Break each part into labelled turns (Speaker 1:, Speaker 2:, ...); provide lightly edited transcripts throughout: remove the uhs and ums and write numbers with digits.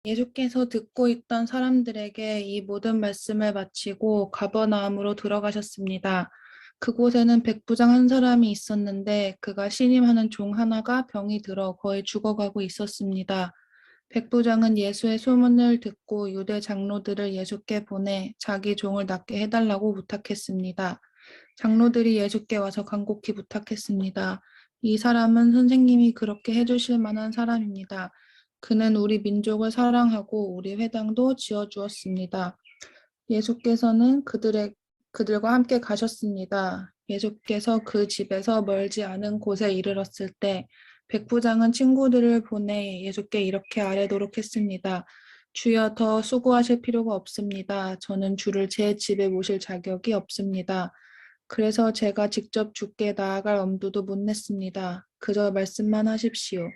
Speaker 1: 예수께서 듣고 있던 사람들에게 이 모든 말씀을 마치고 가버나움으로 들어가셨습니다. 그곳에는 백부장 한 사람이 있었는데 그가 신임하는 종 하나가 병이 들어 거의 죽어가고 있었습니다. 백부장은 예수의 소문을 듣고 유대 장로들을 예수께 보내 자기 종을 낫게 해달라고 부탁했습니다. 장로들이 예수께 와서 간곡히 부탁했습니다. 이 사람은 선생님이 그렇게 해주실 만한 사람입니다. 그는 우리 민족을 사랑하고 우리 회당도 지어주었습니다. 예수께서는 그들과 함께 가셨습니다. 예수께서 그 집에서 멀지 않은 곳에 이르렀을 때 백부장은 친구들을 보내 예수께 이렇게 아뢰도록 했습니다. 주여 더 수고하실 필요가 없습니다. 저는 주를 제 집에 모실 자격이 없습니다. 그래서 제가 직접 주께 나아갈 엄두도 못 냈습니다. 그저 말씀만 하십시오.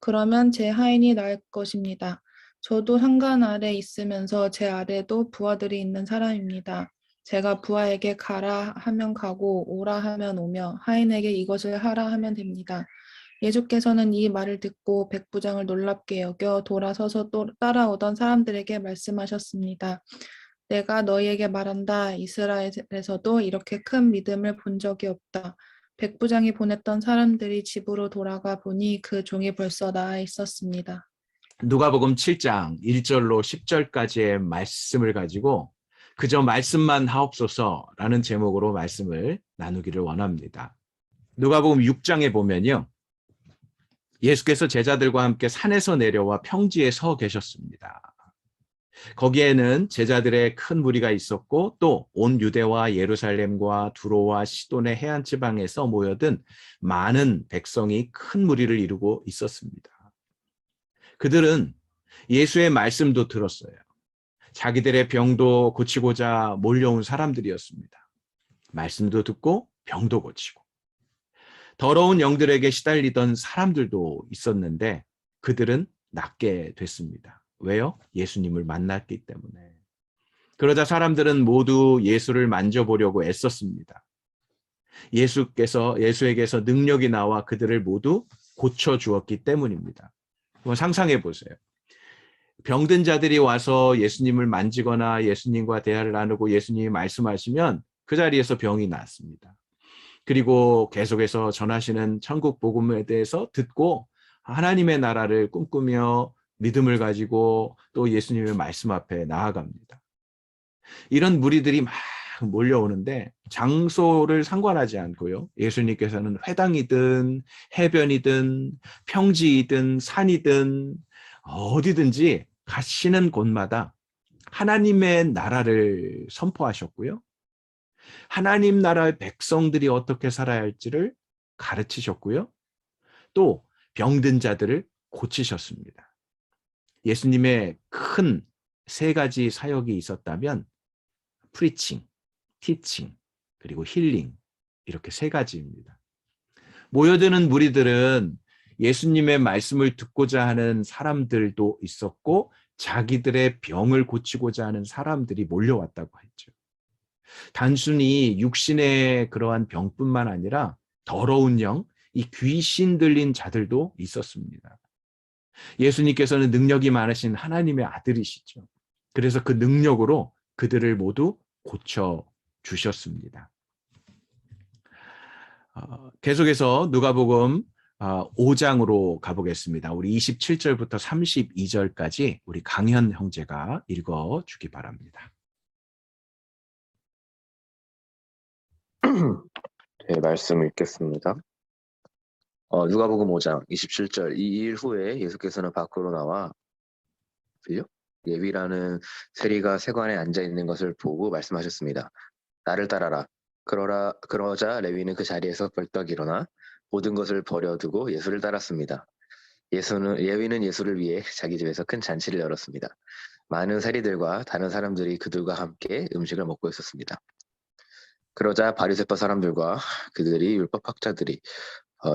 Speaker 1: 그러면 제 하인이 나을 것입니다. 저도 상관 아래 있으면서 제 아래도 부하들이 있는 사람입니다. 제가 부하에게 가라 하면 가고 오라 하면 오며 하인에게 이것을 하라 하면 됩니다. 예수께서는 이 말을 듣고 백부장을 놀랍게 여겨 돌아서서 또 따라오던 사람들에게 말씀하셨습니다. 내가 너희에게 말한다. 이스라엘에서도 이렇게 큰 믿음을 본 적이 없다. 백부장이 보냈던 사람들이 집으로 돌아가 보니 그 종이 벌써 나아 있었습니다.
Speaker 2: 누가복음 7장 1절로 10절까지의 말씀을 가지고 그저 말씀만 하옵소서라는 제목으로 말씀을 나누기를 원합니다. 누가복음 6장에 보면요. 예수께서 제자들과 함께 산에서 내려와 평지에 서 계셨습니다. 거기에는 제자들의 큰 무리가 있었고 또 온 유대와 예루살렘과 두로와 시돈의 해안 지방에서 모여든 많은 백성이 큰 무리를 이루고 있었습니다. 그들은 예수의 말씀도 들었어요. 자기들의 병도 고치고자 몰려온 사람들이었습니다. 말씀도 듣고 병도 고치고. 더러운 영들에게 시달리던 사람들도 있었는데 그들은 낫게 됐습니다. 왜요? 예수님을 만났기 때문에. 그러자 사람들은 모두 예수를 만져보려고 애썼습니다. 예수에게서 능력이 나와 그들을 모두 고쳐주었기 때문입니다. 한번 상상해 보세요. 병든 자들이 와서 예수님을 만지거나 예수님과 대화를 나누고 예수님이 말씀하시면 그 자리에서 병이 낫습니다. 그리고 계속해서 전하시는 천국 복음에 대해서 듣고 하나님의 나라를 꿈꾸며 믿음을 가지고 또 예수님의 말씀 앞에 나아갑니다. 이런 무리들이 막 몰려오는데 장소를 상관하지 않고요. 예수님께서는 회당이든 해변이든 평지이든 산이든 어디든지 가시는 곳마다 하나님의 나라를 선포하셨고요. 하나님 나라의 백성들이 어떻게 살아야 할지를 가르치셨고요. 또 병든 자들을 고치셨습니다. 예수님의 큰 세 가지 사역이 있었다면 프리칭, 티칭, 그리고 힐링 이렇게 세 가지입니다. 모여드는 무리들은 예수님의 말씀을 듣고자 하는 사람들도 있었고 자기들의 병을 고치고자 하는 사람들이 몰려왔다고 했죠. 단순히 육신의 그러한 병뿐만 아니라 더러운 영, 이 귀신 들린 자들도 있었습니다. 예수님께서는 능력이 많으신 하나님의 아들이시죠. 그래서 그 능력으로 그들을 모두 고쳐 주셨습니다. 계속해서 누가복음 5장으로 가보겠습니다. 우리 27절부터 32절까지 우리 강현 형제가 읽어주기 바랍니다.
Speaker 3: 네, 말씀 읽겠습니다. 누가복음 5장 27절 이 일 후에 예수께서는 밖으로 나와 예비라는 세리가 세관에 앉아 있는 것을 보고 말씀하셨습니다. 나를 따라라. 그러자 레위는 그 자리에서 벌떡 일어나 모든 것을 버려두고 예수를 따랐습니다. 레위는 예수를 위해 자기 집에서 큰 잔치를 열었습니다. 많은 세리들과 다른 사람들이 그들과 함께 음식을 먹고 있었습니다. 그러자 바리새파 사람들과 그들이 율법학자들이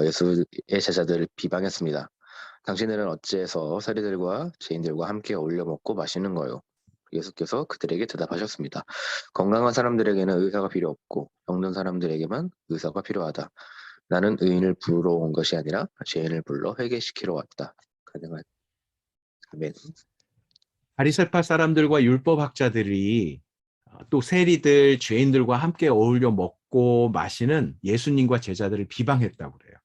Speaker 3: 예수의 제자들을 비방했습니다. 당신들은 어찌해서 세리들과 죄인들과 함께 어울려 먹고 마시는 거요? 예수께서 그들에게 대답하셨습니다. 건강한 사람들에게는 의사가 필요 없고 병든 사람들에게만 의사가 필요하다. 나는 의인을 부르러 온 것이 아니라 죄인을 불러 회개시키러 왔다. 가능한 아멘.
Speaker 2: 바리새파 사람들과 율법학자들이 또 세리들, 죄인들과 함께 어울려 먹고 마시는 예수님과 제자들을 비방했다고 그래요.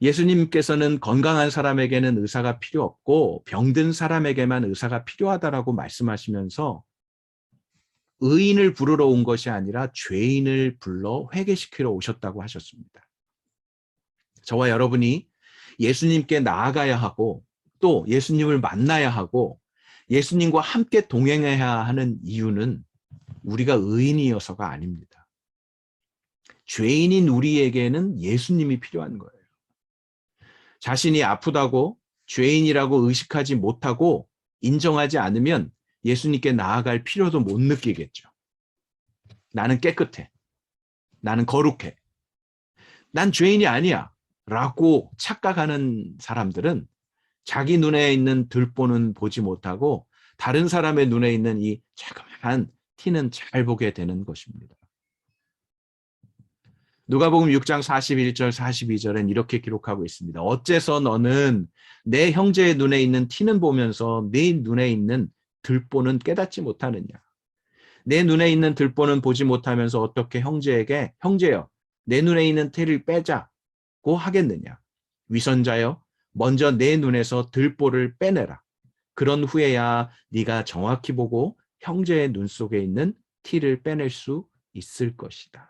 Speaker 2: 예수님께서는 건강한 사람에게는 의사가 필요 없고 병든 사람에게만 의사가 필요하다라고 말씀하시면서 의인을 부르러 온 것이 아니라 죄인을 불러 회개시키러 오셨다고 하셨습니다. 저와 여러분이 예수님께 나아가야 하고 또 예수님을 만나야 하고 예수님과 함께 동행해야 하는 이유는 우리가 의인이어서가 아닙니다. 죄인인 우리에게는 예수님이 필요한 거예요. 자신이 아프다고 죄인이라고 의식하지 못하고 인정하지 않으면 예수님께 나아갈 필요도 못 느끼겠죠. 나는 깨끗해. 나는 거룩해. 난 죄인이 아니야. 라고 착각하는 사람들은 자기 눈에 있는 들보는 보지 못하고 다른 사람의 눈에 있는 이 자그마한 티는 잘 보게 되는 것입니다. 누가복음 6장 41절 42절엔 이렇게 기록하고 있습니다. 어째서 너는 내 형제의 눈에 있는 티는 보면서 네 눈에 있는 들보는 깨닫지 못하느냐. 내 눈에 있는 들보는 보지 못하면서 어떻게 형제에게 형제여 내 눈에 있는 티를 빼자고 하겠느냐. 위선자여 먼저 내 눈에서 들보를 빼내라. 그런 후에야 네가 정확히 보고 형제의 눈 속에 있는 티를 빼낼 수 있을 것이다.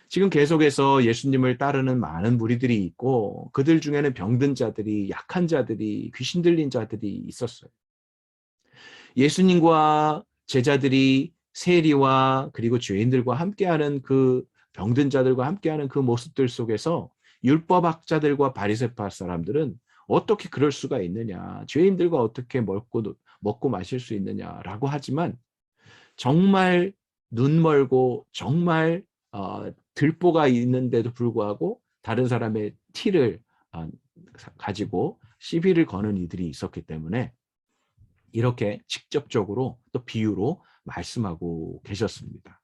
Speaker 2: 지금 계속해서 예수님을 따르는 많은 무리들이 있고 그들 중에는 병든 자들이, 약한 자들이, 귀신 들린 자들이 있었어요. 예수님과 제자들이 세리와 그리고 죄인들과 함께하는 그 병든 자들과 함께하는 그 모습들 속에서 율법학자들과 바리새파 사람들은 어떻게 그럴 수가 있느냐, 죄인들과 어떻게 먹고 마실 수 있느냐라고 하지만 정말 눈 멀고 정말 들보가 있는데도 불구하고 다른 사람의 티를 가지고 시비를 거는 이들이 있었기 때문에 이렇게 직접적으로 또 비유로 말씀하고 계셨습니다.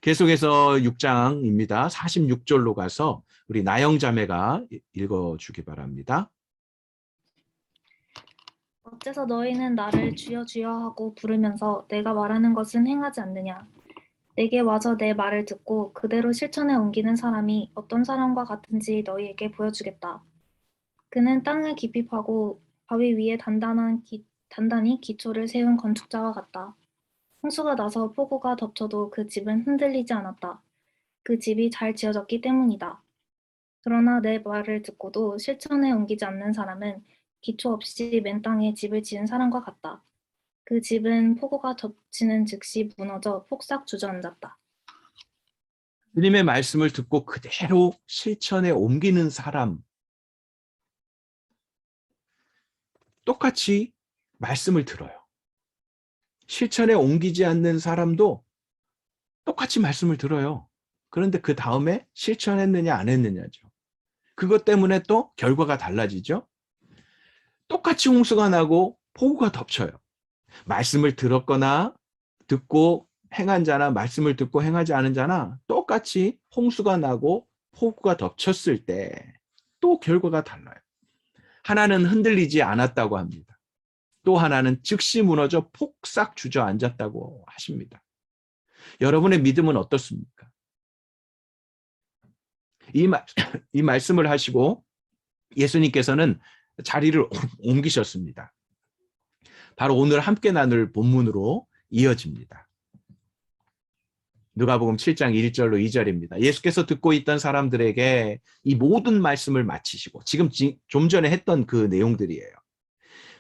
Speaker 2: 계속해서 6장입니다. 46절로 가서 우리 나영 자매가 읽어주기 바랍니다.
Speaker 4: 어째서 너희는 나를 주여 주여 하고 부르면서 내가 말하는 것은 행하지 않느냐. 내게 와서 내 말을 듣고 그대로 실천에 옮기는 사람이 어떤 사람과 같은지 너희에게 보여주겠다. 그는 땅을 깊이 파고 바위 위에 단단히 기초를 세운 건축자와 같다. 홍수가 나서 폭우가 덮쳐도 그 집은 흔들리지 않았다. 그 집이 잘 지어졌기 때문이다. 그러나 내 말을 듣고도 실천에 옮기지 않는 사람은 기초 없이 맨 땅에 집을 지은 사람과 같다. 그 집은 폭우가 덮치는 즉시 무너져 폭삭 주저앉았다.
Speaker 2: 주님의 말씀을 듣고 그대로 실천에 옮기는 사람, 똑같이 말씀을 들어요. 실천에 옮기지 않는 사람도 똑같이 말씀을 들어요. 그런데 그 다음에 실천했느냐 안 했느냐죠. 그것 때문에 또 결과가 달라지죠. 똑같이 홍수가 나고 폭우가 덮쳐요. 말씀을 들었거나 듣고 행한 자나 말씀을 듣고 행하지 않은 자나 똑같이 홍수가 나고 폭우가 덮쳤을 때 또 결과가 달라요. 하나는 흔들리지 않았다고 합니다. 또 하나는 즉시 무너져 폭삭 주저앉았다고 하십니다. 여러분의 믿음은 어떻습니까? 이 말씀을 하시고 예수님께서는 자리를 옮기셨습니다. 바로 오늘 함께 나눌 본문으로 이어집니다. 누가복음 7장 1절로 2절입니다. 예수께서 듣고 있던 사람들에게 이 모든 말씀을 마치시고 지금 좀 전에 했던 그 내용들이에요.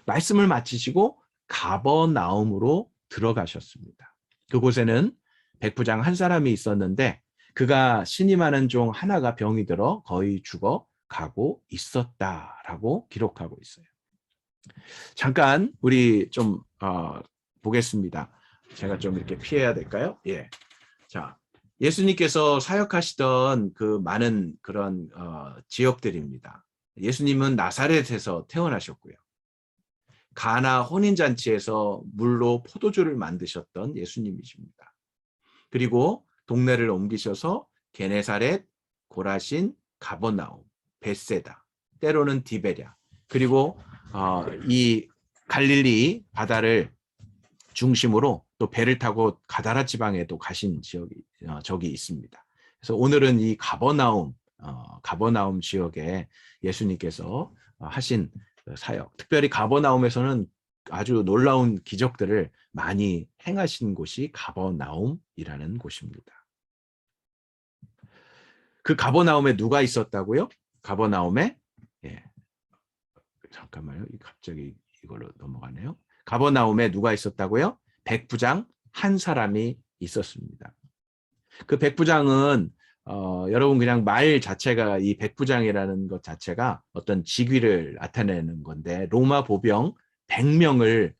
Speaker 2: 말씀을 마치시고 가버나움으로 들어가셨습니다. 그곳에는 백부장 한 사람이 있었는데 그가 신임하는 종 하나가 병이 들어 거의 죽어 가고 있었다라고 기록하고 있어요. 잠깐 우리 좀 보겠습니다. 제가 좀 이렇게 피해야 될까요? 예. 자, 예수님께서 사역하시던 그 많은 그런 지역들입니다. 예수님은 나사렛에서 태어나셨고요. 가나 혼인잔치에서 물로 포도주를 만드셨던 예수님이십니다. 그리고 동네를 옮기셔서 게네사렛, 고라신, 가버나움, 벳세다, 때로는 디베랴, 그리고 이 갈릴리 바다를 중심으로 또 배를 타고 가다라 지방에도 가신 적이 있습니다. 그래서 오늘은 이 가버나움 지역에 예수님께서 하신 사역, 특별히 가버나움에서는 아주 놀라운 기적들을 많이 행하신 곳이 가버나움이라는 곳입니다. 그 가버나움에 누가 있었다고요? 가버나움에 잠깐만요. 갑자기 이걸로 넘어가네요. 가버나움에 누가 있었다고요? 백부장 한 사람이 있었습니다. 그 백부장은 여러분 그냥 말 자체가 이 백부장이라는 것 자체가 어떤 직위를 나타내는 건데 로마 보병 100명을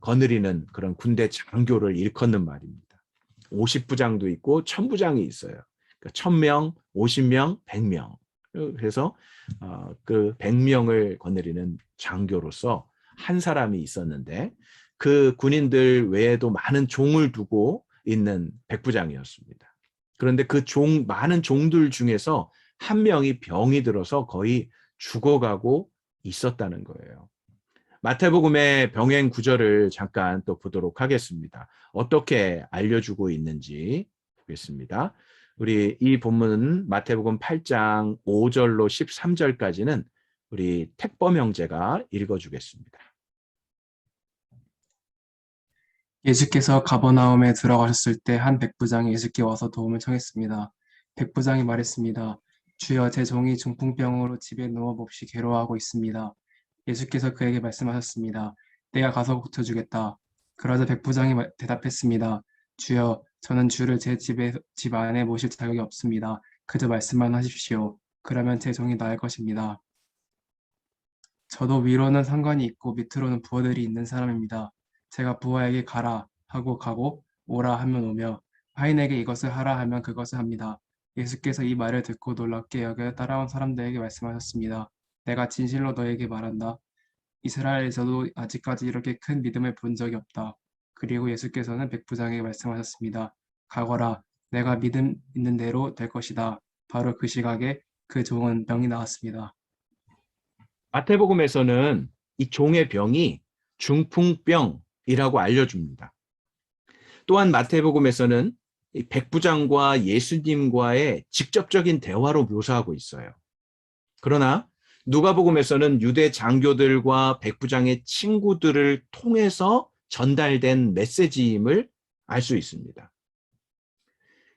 Speaker 2: 거느리는 그런 군대 장교를 일컫는 말입니다. 50부장도 있고 1000부장이 있어요. 그러니까 1000명, 50명, 100명. 그래서 그 100명을 거느리는 장교로서 한 사람이 있었는데 그 군인들 외에도 많은 종을 두고 있는 백부장이었습니다. 그런데 그 많은 종들 중에서 한 명이 병이 들어서 거의 죽어가고 있었다는 거예요. 마태복음의 병행 구절을 잠깐 또 보도록 하겠습니다. 어떻게 알려주고 있는지 보겠습니다. 우리 이 본문 마태복음 8장 5절로 13절까지는 우리 택범 형제가 읽어주겠습니다.
Speaker 5: 예수께서 가버나움에 들어가셨을 때 한 백부장이 예수께 와서 도움을 청했습니다. 백부장이 말했습니다. 주여, 제 종이 중풍병으로 집에 누워 몹시 괴로워하고 있습니다. 예수께서 그에게 말씀하셨습니다. 내가 가서 고쳐주겠다. 그러자 백부장이 대답했습니다. 주여, 저는 주를 제 집 안에 모실 자격이 없습니다. 그저 말씀만 하십시오. 그러면 제 종이 나을 것입니다. 저도 위로는 상관이 있고 밑으로는 부하들이 있는 사람입니다. 제가 부하에게 가라 하고 가고 오라 하면 오며 하인에게 이것을 하라 하면 그것을 합니다. 예수께서 이 말을 듣고 놀랍게 여겨 따라온 사람들에게 말씀하셨습니다. 내가 진실로 너에게 말한다. 이스라엘에서도 아직까지 이렇게 큰 믿음을 본 적이 없다. 그리고 예수께서는 백부장에게 말씀하셨습니다. 가거라. 내가 믿음 있는 대로 될 것이다. 바로 그 시각에 그 종은 병이 나았습니다.
Speaker 2: 마태복음에서는 이 종의 병이 중풍병이라고 알려줍니다. 또한 마태복음에서는 이 백부장과 예수님과의 직접적인 대화로 묘사하고 있어요. 그러나 누가복음에서는 유대 장교들과 백부장의 친구들을 통해서 전달된 메시지임을 알 수 있습니다.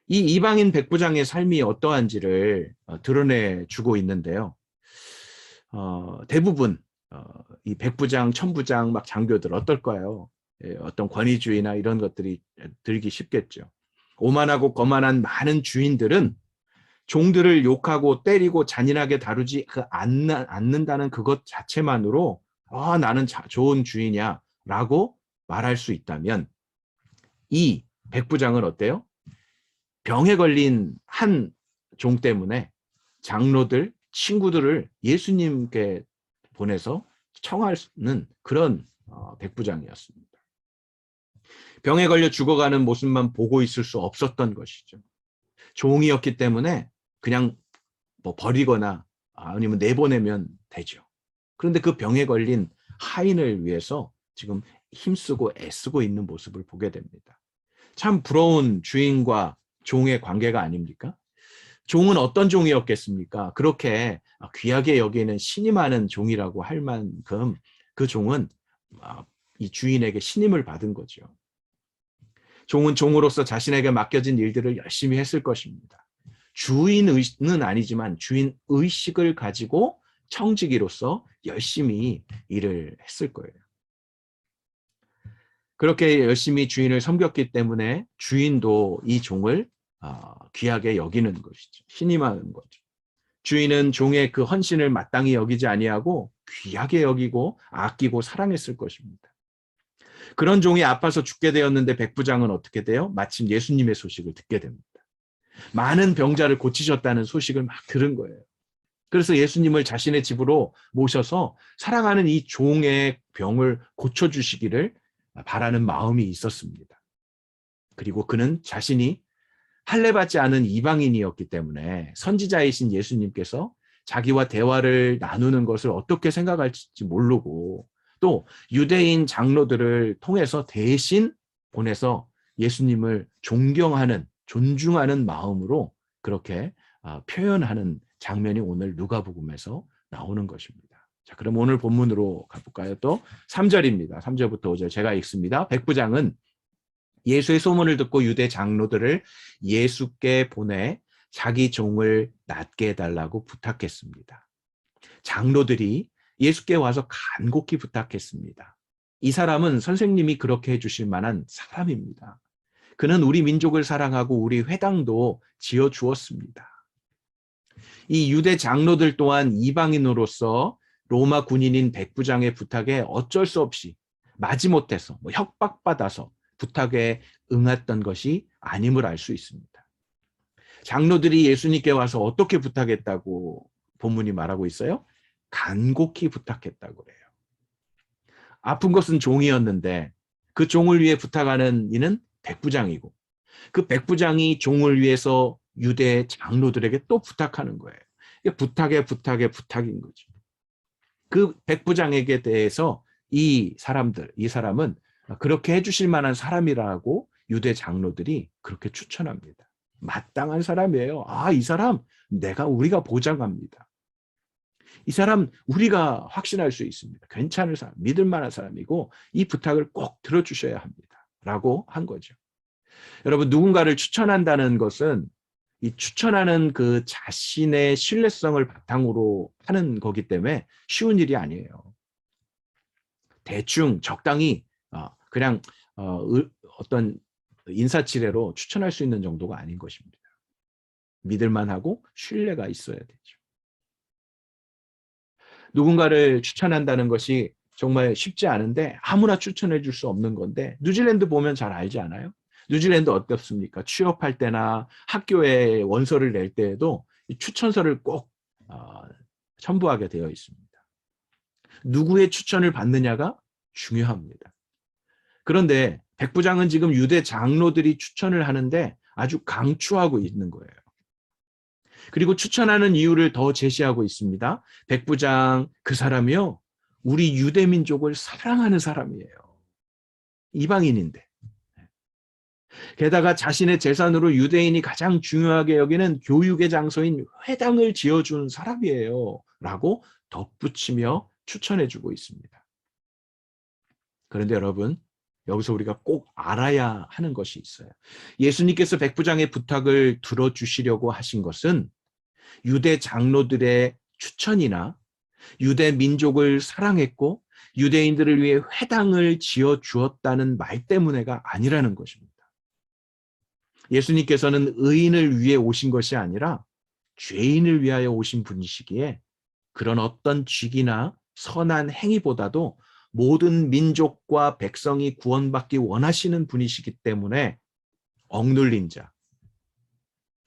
Speaker 2: 이 이방인 백부장의 삶이 어떠한지를 드러내주고 있는데요. 대부분 이 백부장, 천부장, 막 장교들 어떨까요? 어떤 권위주의나 이런 것들이 들기 쉽겠죠. 오만하고 거만한 많은 주인들은 종들을 욕하고 때리고 잔인하게 다루지 않는다는 그것 자체만으로 나는 좋은 주인이야 라고 말할 수 있다면 이 백부장은 어때요? 병에 걸린 한 종 때문에 장로들, 친구들을 예수님께 보내서 청하는 그런 백부장이었습니다. 병에 걸려 죽어가는 모습만 보고 있을 수 없었던 것이죠. 종이었기 때문에 그냥 버리거나 아니면 내보내면 되죠. 그런데 그 병에 걸린 하인을 위해서 지금 힘쓰고 애쓰고 있는 모습을 보게 됩니다. 참 부러운 주인과 종의 관계가 아닙니까? 종은 어떤 종이었겠습니까? 그렇게 귀하게 여기는 신이 많은 종이라고 할 만큼 그 종은 이 주인에게 신임을 받은 거죠. 종은 종으로서 자신에게 맡겨진 일들을 열심히 했을 것입니다. 주인은 아니지만 주인 의식을 가지고 청지기로서 열심히 일을 했을 거예요. 그렇게 열심히 주인을 섬겼기 때문에 주인도 이 종을 귀하게 여기는 것이죠. 신임하는 거죠. 주인은 종의 그 헌신을 마땅히 여기지 아니하고 귀하게 여기고 아끼고 사랑했을 것입니다. 그런 종이 아파서 죽게 되었는데 백부장은 어떻게 돼요? 마침 예수님의 소식을 듣게 됩니다. 많은 병자를 고치셨다는 소식을 막 들은 거예요. 그래서 예수님을 자신의 집으로 모셔서 사랑하는 이 종의 병을 고쳐주시기를 바라는 마음이 있었습니다. 그리고 그는 자신이 할례받지 않은 이방인이었기 때문에 선지자이신 예수님께서 자기와 대화를 나누는 것을 어떻게 생각할지 모르고 또 유대인 장로들을 통해서 대신 보내서 예수님을 존경하는, 존중하는 마음으로 그렇게 표현하는 장면이 오늘 누가복음에서 나오는 것입니다. 자, 그럼 오늘 본문으로 가볼까요? 또 3절입니다. 3절부터 5절 제가 읽습니다. 백부장은 예수의 소문을 듣고 유대 장로들을 예수께 보내 자기 종을 낫게 해달라고 부탁했습니다. 장로들이 예수께 와서 간곡히 부탁했습니다. 이 사람은 선생님이 그렇게 해주실 만한 사람입니다. 그는 우리 민족을 사랑하고 우리 회당도 지어주었습니다. 이 유대 장로들 또한 이방인으로서 로마 군인인 백부장의 부탁에 어쩔 수 없이 마지못해서 협박받아서 부탁에 응했던 것이 아님을 알 수 있습니다. 장로들이 예수님께 와서 어떻게 부탁했다고 본문이 말하고 있어요? 간곡히 부탁했다고 그래요. 아픈 것은 종이었는데 그 종을 위해 부탁하는 이는 백부장이고 그 백부장이 종을 위해서 유대 장로들에게 또 부탁하는 거예요. 부탁에 부탁인 거죠. 그 백부장에게 대해서 이 사람은 그렇게 해주실 만한 사람이라고 유대 장로들이 그렇게 추천합니다. 마땅한 사람이에요. 이 사람 우리가 보장합니다. 이 사람 우리가 확신할 수 있습니다. 괜찮을 사람, 믿을 만한 사람이고 이 부탁을 꼭 들어주셔야 합니다. 라고 한 거죠. 여러분, 누군가를 추천한다는 것은 이 추천하는 그 자신의 신뢰성을 바탕으로 하는 거기 때문에 쉬운 일이 아니에요. 대충 적당히 그냥 어떤 인사치레로 추천할 수 있는 정도가 아닌 것입니다. 믿을만하고 신뢰가 있어야 되죠. 누군가를 추천한다는 것이 정말 쉽지 않은데 아무나 추천해 줄 수 없는 건데 뉴질랜드 보면 잘 알지 않아요? 뉴질랜드 어떻습니까? 취업할 때나 학교에 원서를 낼 때에도 추천서를 꼭 첨부하게 되어 있습니다. 누구의 추천을 받느냐가 중요합니다. 그런데 백부장은 지금 유대 장로들이 추천을 하는데 아주 강추하고 있는 거예요. 그리고 추천하는 이유를 더 제시하고 있습니다. 백부장 그 사람이요, 우리 유대 민족을 사랑하는 사람이에요. 이방인인데. 게다가 자신의 재산으로 유대인이 가장 중요하게 여기는 교육의 장소인 회당을 지어준 사람이에요. 라고 덧붙이며 추천해주고 있습니다. 그런데 여러분, 여기서 우리가 꼭 알아야 하는 것이 있어요. 예수님께서 백부장의 부탁을 들어주시려고 하신 것은 유대 장로들의 추천이나 유대 민족을 사랑했고 유대인들을 위해 회당을 지어주었다는 말 때문에가 아니라는 것입니다. 예수님께서는 의인을 위해 오신 것이 아니라 죄인을 위하여 오신 분이시기에 그런 어떤 직이나 선한 행위보다도 모든 민족과 백성이 구원받기 원하시는 분이시기 때문에 억눌린 자,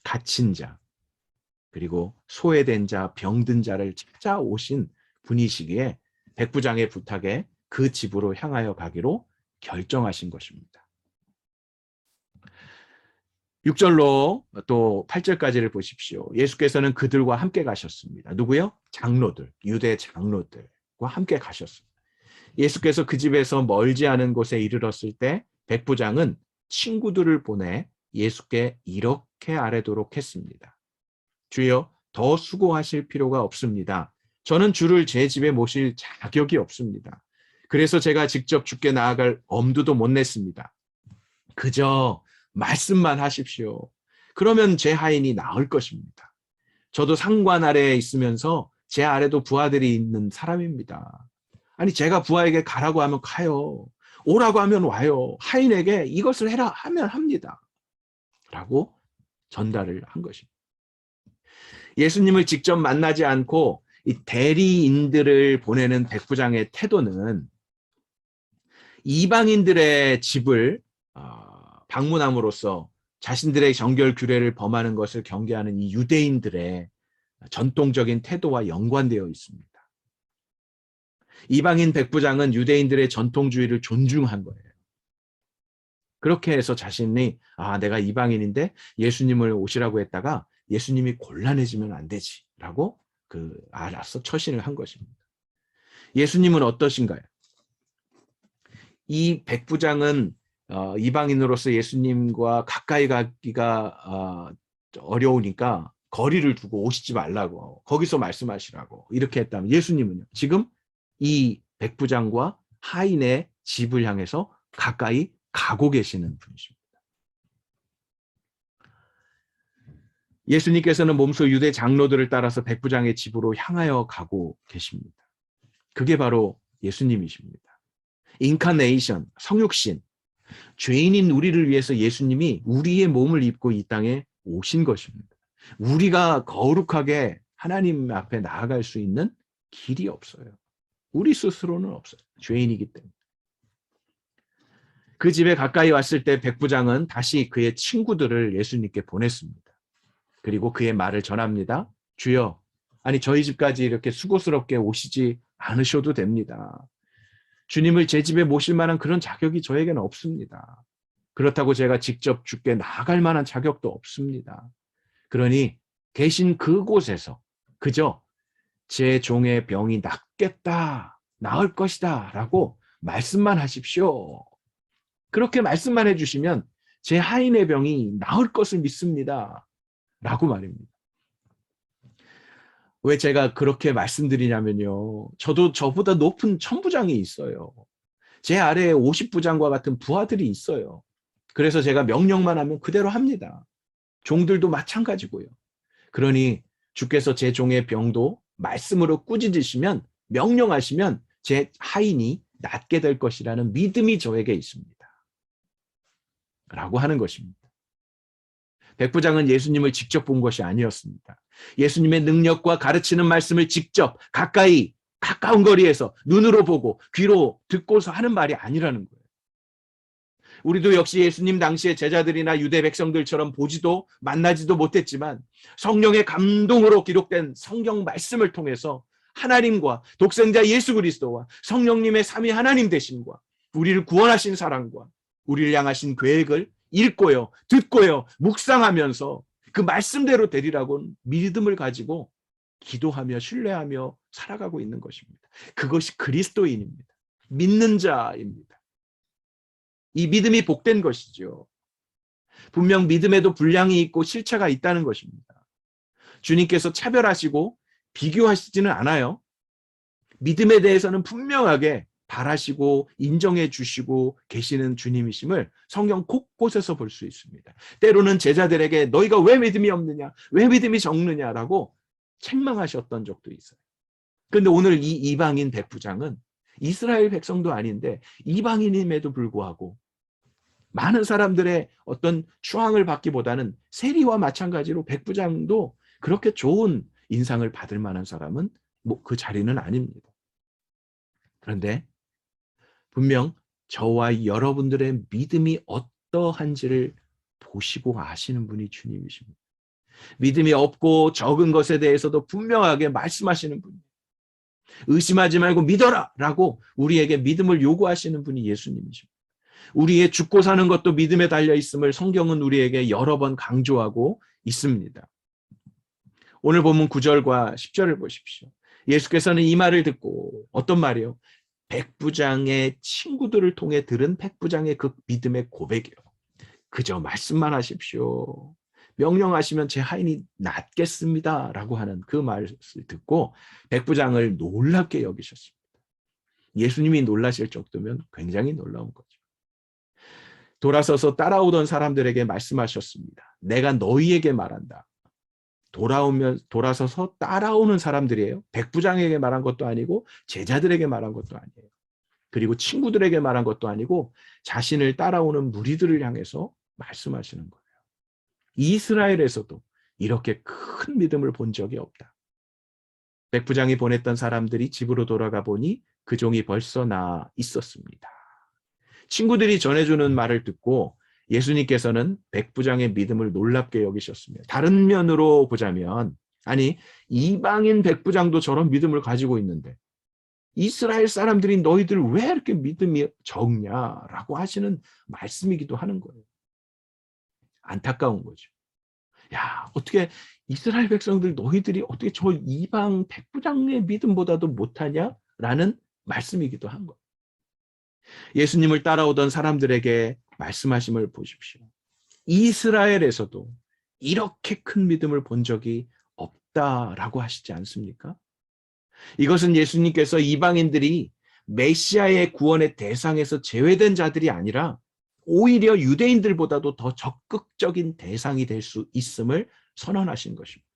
Speaker 2: 갇힌 자, 그리고 소외된 자, 병든 자를 찾아오신 분이시기에 백부장의 부탁에 그 집으로 향하여 가기로 결정하신 것입니다. 6절로 또 8절까지를 보십시오. 예수께서는 그들과 함께 가셨습니다. 누구요? 장로들, 유대 장로들과 함께 가셨습니다. 예수께서 그 집에서 멀지 않은 곳에 이르렀을 때 백부장은 친구들을 보내 예수께 이렇게 아뢰도록 했습니다. 주여, 더 수고하실 필요가 없습니다. 저는 주를 제 집에 모실 자격이 없습니다. 그래서 제가 직접 주께 나아갈 엄두도 못 냈습니다. 그저 말씀만 하십시오. 그러면 제 하인이 나을 것입니다. 저도 상관 아래에 있으면서 제 아래도 부하들이 있는 사람입니다. 아니, 제가 부하에게 가라고 하면 가요. 오라고 하면 와요. 하인에게 이것을 해라 하면 합니다. 라고 전달을 한 것입니다. 예수님을 직접 만나지 않고 이 대리인들을 보내는 백부장의 태도는 이방인들의 집을 방문함으로써 자신들의 정결 규례를 범하는 것을 경계하는 이 유대인들의 전통적인 태도와 연관되어 있습니다. 이방인 백부장은 유대인들의 전통주의를 존중한 거예요. 그렇게 해서 자신이 내가 이방인인데 예수님을 오시라고 했다가 예수님이 곤란해지면 안 되지 라고 알아서 처신을 한 것입니다. 예수님은 어떠신가요? 이 백부장은 이방인으로서 예수님과 가까이 가기가 어려우니까 거리를 두고 오시지 말라고, 거기서 말씀하시라고 이렇게 했다면, 예수님은요, 지금 이 백부장과 하인의 집을 향해서 가까이 가고 계시는 분이십니다. 예수님께서는 몸소 유대 장로들을 따라서 백부장의 집으로 향하여 가고 계십니다. 그게 바로 예수님이십니다. 인카네이션, 성육신, 죄인인 우리를 위해서 예수님이 우리의 몸을 입고 이 땅에 오신 것입니다. 우리가 거룩하게 하나님 앞에 나아갈 수 있는 길이 없어요. 우리 스스로는 없어요. 죄인이기 때문에. 그 집에 가까이 왔을 때 백부장은 다시 그의 친구들을 예수님께 보냈습니다. 그리고 그의 말을 전합니다. 주여, 아니 저희 집까지 이렇게 수고스럽게 오시지 않으셔도 됩니다. 주님을 제 집에 모실 만한 그런 자격이 저에게는 없습니다. 그렇다고 제가 직접 주께 나아갈 만한 자격도 없습니다. 그러니 계신 그곳에서 그저 제 종의 병이 낫겠다, 나을 것이다 라고 말씀만 하십시오. 그렇게 말씀만 해주시면 제 하인의 병이 나을 것을 믿습니다 라고 말입니다. 왜 제가 그렇게 말씀드리냐면요, 저도 저보다 높은 천부장이 있어요. 제 아래에 50부장과 같은 부하들이 있어요. 그래서 제가 명령만 하면 그대로 합니다. 종들도 마찬가지고요. 그러니 주께서 제 종의 병도 말씀으로 꾸짖으시면, 명령하시면 제 하인이 낫게 될 것이라는 믿음이 저에게 있습니다 라고 하는 것입니다. 백부장은 예수님을 직접 본 것이 아니었습니다. 예수님의 능력과 가르치는 말씀을 직접 가까운 거리에서 눈으로 보고 귀로 듣고서 하는 말이 아니라는 거예요. 우리도 역시 예수님 당시의 제자들이나 유대 백성들처럼 보지도 만나지도 못했지만 성령의 감동으로 기록된 성경 말씀을 통해서 하나님과 독생자 예수 그리스도와 성령님의 삼위 하나님 되심과 우리를 구원하신 사랑과 우리를 향하신 계획을 읽고요, 듣고요, 묵상하면서 그 말씀대로 되리라고 믿음을 가지고 기도하며 신뢰하며 살아가고 있는 것입니다. 그것이 그리스도인입니다. 믿는 자입니다. 이 믿음이 복된 것이죠. 분명 믿음에도 분량이 있고 실체가 있다는 것입니다. 주님께서 차별하시고 비교하시지는 않아요. 믿음에 대해서는 분명하게 바라시고 인정해 주시고 계시는 주님이심을 성경 곳곳에서 볼 수 있습니다. 때로는 제자들에게 너희가 왜 믿음이 없느냐, 왜 믿음이 적느냐라고 책망하셨던 적도 있어요. 그런데 오늘 이 이방인 백부장은 이스라엘 백성도 아닌데 이방인임에도 불구하고 많은 사람들의 어떤 추앙을 받기보다는 세리와 마찬가지로 백부장도 그렇게 좋은 인상을 받을 만한 사람은 그 자리는 아닙니다. 그런데 분명 저와 여러분들의 믿음이 어떠한지를 보시고 아시는 분이 주님이십니다. 믿음이 없고 적은 것에 대해서도 분명하게 말씀하시는 분이에요. 의심하지 말고 믿어라 라고 우리에게 믿음을 요구하시는 분이 예수님이십니다. 우리의 죽고 사는 것도 믿음에 달려 있음을 성경은 우리에게 여러 번 강조하고 있습니다. 오늘 본문 9절과 10절을 보십시오. 예수께서는 이 말을 듣고, 어떤 말이요? 백부장의 친구들을 통해 들은 백부장의 그 믿음의 고백이요. 그저 말씀만 하십시오. 명령하시면 제 하인이 낫겠습니다 라고 하는 그 말을 듣고 백부장을 놀랍게 여기셨습니다. 예수님이 놀라실 정도면 굉장히 놀라운 거죠. 돌아서서 따라오던 사람들에게 말씀하셨습니다. 내가 너희에게 말한다. 돌아서서 따라오는 사람들이에요. 백부장에게 말한 것도 아니고 제자들에게 말한 것도 아니에요. 그리고 친구들에게 말한 것도 아니고 자신을 따라오는 무리들을 향해서 말씀하시는 거예요. 이스라엘에서도 이렇게 큰 믿음을 본 적이 없다. 백부장이 보냈던 사람들이 집으로 돌아가 보니 그 종이 벌써 나아 있었습니다. 친구들이 전해주는 말을 듣고 예수님께서는 백부장의 믿음을 놀랍게 여기셨습니다. 다른 면으로 보자면, 아니 이방인 백부장도 저런 믿음을 가지고 있는데 이스라엘 사람들이 너희들 왜 이렇게 믿음이 적냐라고 하시는 말씀이기도 하는 거예요. 안타까운 거죠. 야, 어떻게 이스라엘 백성들 너희들이 어떻게 저 이방 백부장의 믿음보다도 못하냐? 라는 말씀이기도 한 거예요. 예수님을 따라오던 사람들에게 말씀하심을 보십시오. 이스라엘에서도 이렇게 큰 믿음을 본 적이 없다라고 하시지 않습니까? 이것은 예수님께서 이방인들이 메시아의 구원의 대상에서 제외된 자들이 아니라 오히려 유대인들보다도 더 적극적인 대상이 될 수 있음을 선언하신 것입니다.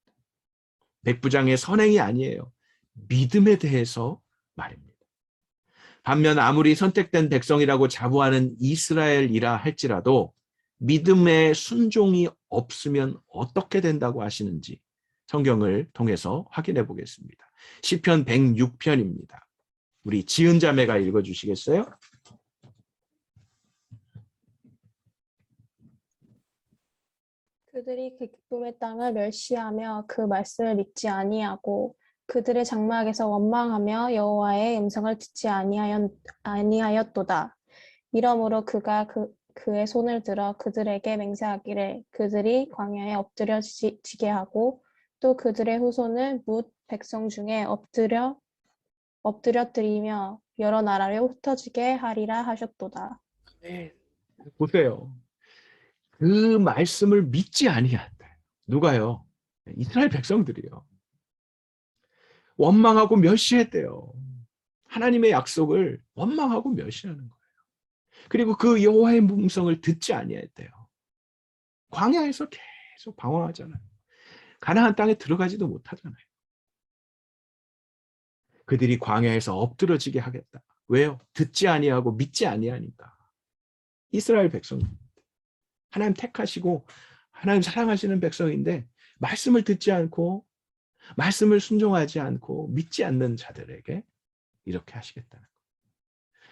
Speaker 2: 백부장의 선행이 아니에요. 믿음에 대해서 말입니다. 반면 아무리 선택된 백성이라고 자부하는 이스라엘이라 할지라도 믿음의 순종이 없으면 어떻게 된다고 하시는지 성경을 통해서 확인해 보겠습니다. 시편 106편입니다. 우리 지은 자매가 읽어주시겠어요?
Speaker 6: 그들이 그 기쁨의 땅을 멸시하며 그 말씀을 믿지 아니하고 그들의 장막에서 원망하며 여호와의 음성을 듣지 아니하였도다. 이러므로 그가 그의 손을 들어 그들에게 맹세하기를 그들이 광야에 엎드려지게 하고 또 그들의 후손을 뭇 백성 중에 엎드려뜨리며 여러 나라로 흩어지게 하리라 하셨도다.
Speaker 2: 네. 보세요. 그 말씀을 믿지 아니한다. 누가요? 이스라엘 백성들이요. 원망하고 멸시했대요. 하나님의 약속을 원망하고 멸시하는 거예요. 그리고 그 여호와의 음성을 듣지 아니했대요. 광야에서 계속 방황하잖아요. 가나안 땅에 들어가지도 못하잖아요. 그들이 광야에서 엎드러지게 하겠다. 왜요? 듣지 아니하고 믿지 아니하니까. 이스라엘 백성입니다. 하나님 택하시고 하나님 사랑하시는 백성인데 말씀을 듣지 않고 말씀을 순종하지 않고 믿지 않는 자들에게 이렇게 하시겠다는 거예요.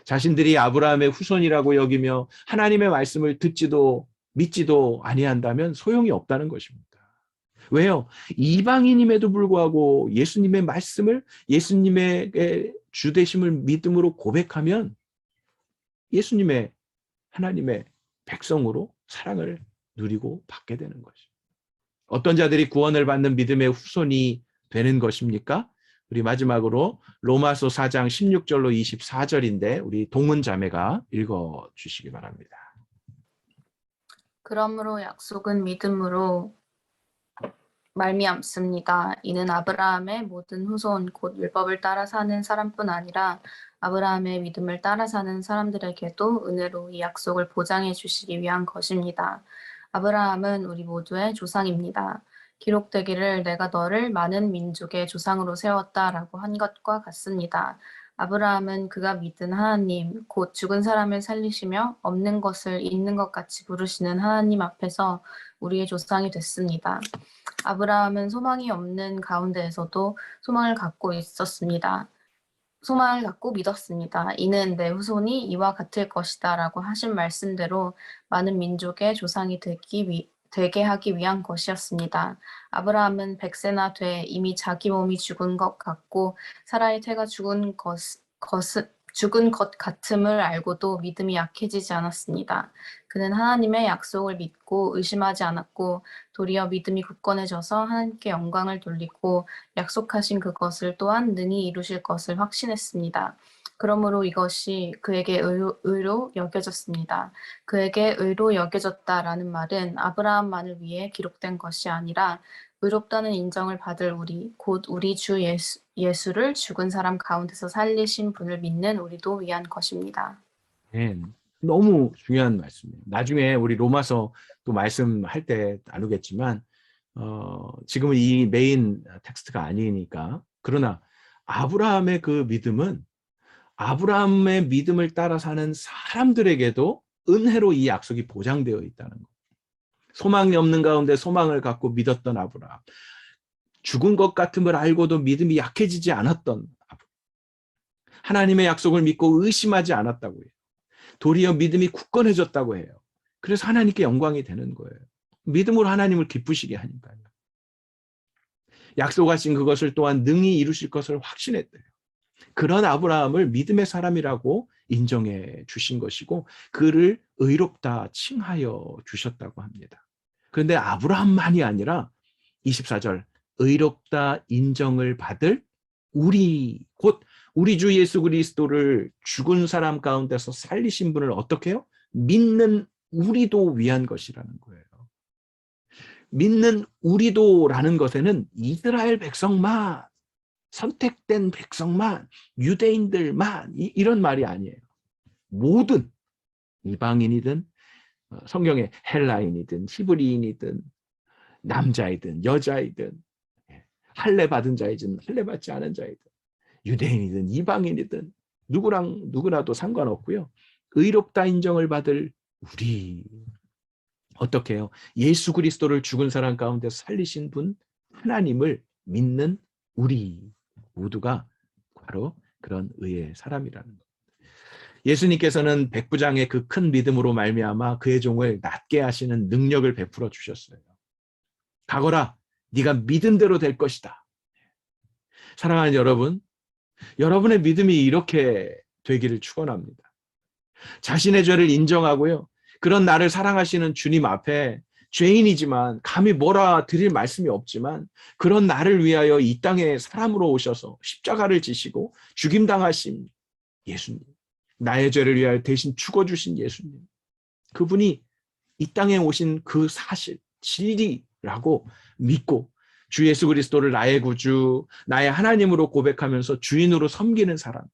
Speaker 2: 자신들이 아브라함의 후손이라고 여기며 하나님의 말씀을 듣지도 믿지도 아니한다면 소용이 없다는 것입니다. 왜요? 이방인임에도 불구하고 예수님의 말씀을 예수님의 주되심을 믿음으로 고백하면 예수님의 하나님의 백성으로 사랑을 누리고 받게 되는 것이죠. 어떤 자들이 구원을 받는 믿음의 후손이 되는 것입니까? 우리 마지막으로 로마서 4장 16절로 24절인데 우리 동은 자매가 읽어주시기 바랍니다.
Speaker 1: 그러므로 약속은 믿음으로 말미암습니다. 이는 아브라함의 모든 후손 곧 율법을 따라 사는 사람뿐 아니라 아브라함의 믿음을 따라 사는 사람들에게도 은혜로 이 약속을 보장해 주시기 위한 것입니다. 아브라함은 우리 모두의 조상입니다. 기록되기를 내가 너를 많은 민족의 조상으로 세웠다라고 한 것과 같습니다. 아브라함은 그가 믿은 하나님, 곧 죽은 사람을 살리시며 없는 것을 있는 것 같이 부르시는 하나님 앞에서 우리의 조상이 됐습니다. 아브라함은 소망이 없는 가운데에서도 소망을 갖고 있었습니다. 소망을 갖고 믿었습니다. 이는 내 후손이 이와 같을 것이다 라고 하신 말씀대로 많은 민족의 조상이 되게 하기 위한 것이었습니다. 아브라함은 100세나 돼 이미 자기 몸이 죽은 것 같고 사라의 태가 죽은 것 같음을 알고도 믿음이 약해지지 않았습니다. 그는 하나님의 약속을 믿고 의심하지 않았고 도리어 믿음이 굳건해져서 하나님께 영광을 돌리고 약속하신 그것을 또한 능히 이루실 것을 확신했습니다. 그러므로 이것이 그에게 의로 여겨졌습니다. 그에게 의로 여겨졌다라는 말은 아브라함만을 위해 기록된 것이 아니라 의롭다는 인정을 받을 우리, 곧 우리 주 예수를 죽은 사람 가운데서 살리신 분을 믿는 우리도 위한 것입니다.
Speaker 2: 네, 너무 중요한 말씀이에요. 나중에 우리 로마서 또 말씀할 때 나누겠지만 지금은 이 메인 텍스트가 아니니까 그러나 아브라함의 그 믿음은 아브라함의 믿음을 따라 사는 사람들에게도 은혜로 이 약속이 보장되어 있다는 것. 소망이 없는 가운데 소망을 갖고 믿었던 아브라함. 죽은 것 같음을 알고도 믿음이 약해지지 않았던 아브라함. 하나님의 약속을 믿고 의심하지 않았다고 해요. 도리어 믿음이 굳건해졌다고 해요. 그래서 하나님께 영광이 되는 거예요. 믿음으로 하나님을 기쁘시게 하니까요. 약속하신 그것을 또한 능히 이루실 것을 확신했대요. 그런 아브라함을 믿음의 사람이라고 인정해 주신 것이고 그를 의롭다 칭하여 주셨다고 합니다. 그런데 아브라함만이 아니라 24절 의롭다 인정을 받을 우리 곧 우리 주 예수 그리스도를 죽은 사람 가운데서 살리신 분을 어떻게 해요? 믿는 우리도 위한 것이라는 거예요. 믿는 우리도라는 것에는 이스라엘 백성만, 선택된 백성만, 유대인들만 이런 말이 아니에요. 모든 이방인이든 성경에 헬라인이든 히브리인이든 남자이든 여자이든 할례 받은 자이든 할례 받지 않은 자이든 유대인이든 이방인이든 누구라도 상관없고요. 의롭다 인정을 받을 우리 어떻게 해요? 예수 그리스도를 죽은 사람 가운데서 살리신 분 하나님을 믿는 우리 모두가 바로 그런 의의 사람이라는 것. 예수님께서는 백부장의 그 큰 믿음으로 말미암아 그의 종을 낫게 하시는 능력을 베풀어 주셨어요. 가거라, 네가 믿음대로 될 것이다. 사랑하는 여러분, 여러분의 믿음이 이렇게 되기를 축원합니다. 자신의 죄를 인정하고요. 그런 나를 사랑하시는 주님 앞에 죄인이지만 감히 뭐라 드릴 말씀이 없지만 그런 나를 위하여 이 땅에 사람으로 오셔서 십자가를 지시고 죽임당하신 예수님, 나의 죄를 위하여 대신 죽어주신 예수님, 그분이 이 땅에 오신 그 사실, 진리라고 믿고 주 예수 그리스도를 나의 구주, 나의 하나님으로 고백하면서 주인으로 섬기는 사람,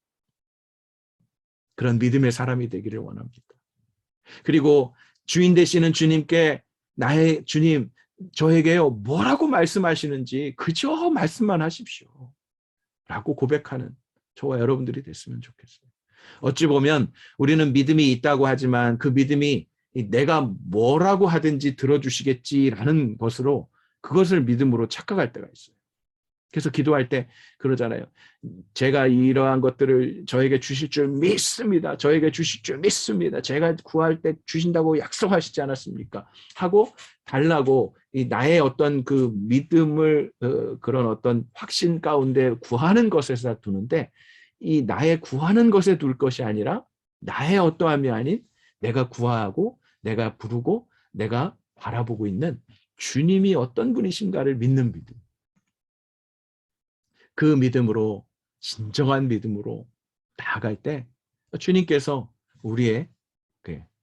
Speaker 2: 그런 믿음의 사람이 되기를 원합니다. 그리고 주인 되시는 주님께 나의 주님, 저에게요 뭐라고 말씀하시는지 그저 말씀만 하십시오 라고 고백하는 저와 여러분들이 됐으면 좋겠어요. 어찌 보면 우리는 믿음이 있다고 하지만 그 믿음이 내가 뭐라고 하든지 들어주시겠지라는 것으로 그것을 믿음으로 착각할 때가 있어요. 그래서 기도할 때 그러잖아요. 제가 이러한 것들을 저에게 주실 줄 믿습니다. 저에게 주실 줄 믿습니다. 제가 구할 때 주신다고 약속하시지 않았습니까? 하고 달라고 이 나의 어떤 그 믿음을 그런 어떤 확신 가운데 구하는 것에서 두는데 이 나의 구하는 것에 둘 것이 아니라 나의 어떠함이 아닌 내가 구하고 내가 부르고 내가 바라보고 있는 주님이 어떤 분이신가를 믿는 믿음. 그 믿음으로 진정한 믿음으로 나아갈 때 주님께서 우리의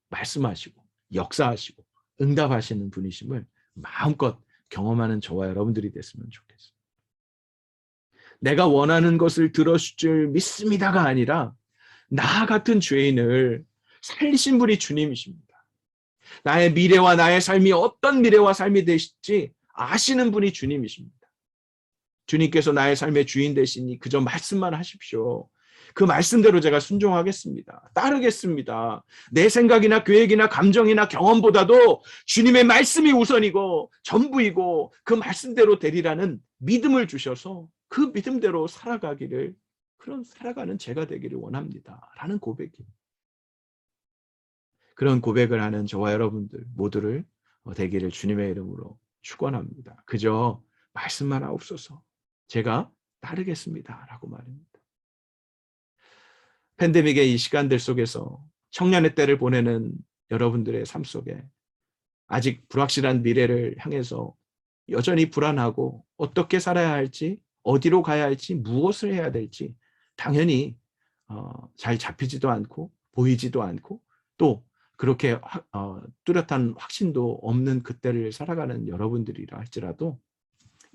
Speaker 2: 말씀하시고 역사하시고 응답하시는 분이심을 마음껏 경험하는 저와 여러분들이 됐으면 좋겠어요. 내가 원하는 것을 들어줄 줄 믿습니다가 아니라 나 같은 죄인을 살리신 분이 주님이십니다. 나의 미래와 나의 삶이 어떤 미래와 삶이 되실지 아시는 분이 주님이십니다. 주님께서 나의 삶의 주인 되시니 그저 말씀만 하십시오. 그 말씀대로 제가 순종하겠습니다. 따르겠습니다. 내 생각이나 계획이나 감정이나 경험보다도 주님의 말씀이 우선이고 전부이고 그 말씀대로 되리라는 믿음을 주셔서 그 믿음대로 살아가기를, 그런 살아가는 제가 되기를 원합니다. 라는 고백이. 그런 고백을 하는 저와 여러분들 모두를 되기를 주님의 이름으로 축원합니다. 그저 말씀만 하옵소서. 제가 따르겠습니다. 라고 말입니다. 팬데믹의 이 시간들 속에서 청년의 때를 보내는 여러분들의 삶 속에 아직 불확실한 미래를 향해서 여전히 불안하고 어떻게 살아야 할지, 어디로 가야 할지, 무엇을 해야 될지 당연히 잘 잡히지도 않고 보이지도 않고 또 그렇게 뚜렷한 확신도 없는 그때를 살아가는 여러분들이라 할지라도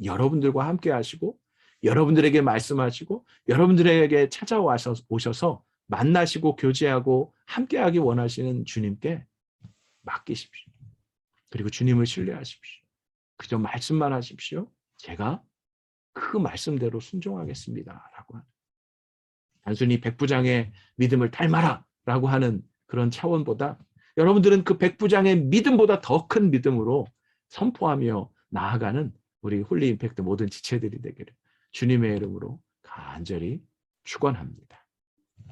Speaker 2: 여러분들과 함께 하시고 여러분들에게 말씀하시고 여러분들에게 찾아오셔서 만나시고 교제하고 함께하기 원하시는 주님께 맡기십시오. 그리고 주님을 신뢰하십시오. 그저 말씀만 하십시오. 제가 그 말씀대로 순종하겠습니다. 라고 하는, 단순히 백부장의 믿음을 닮아라 라고 하는 그런 차원보다 여러분들은 그 백부장의 믿음보다 더 큰 믿음으로 선포하며 나아가는 우리 홀리 임팩트 모든 지체들이 되기를 주님의 이름으로 간절히 축원합니다.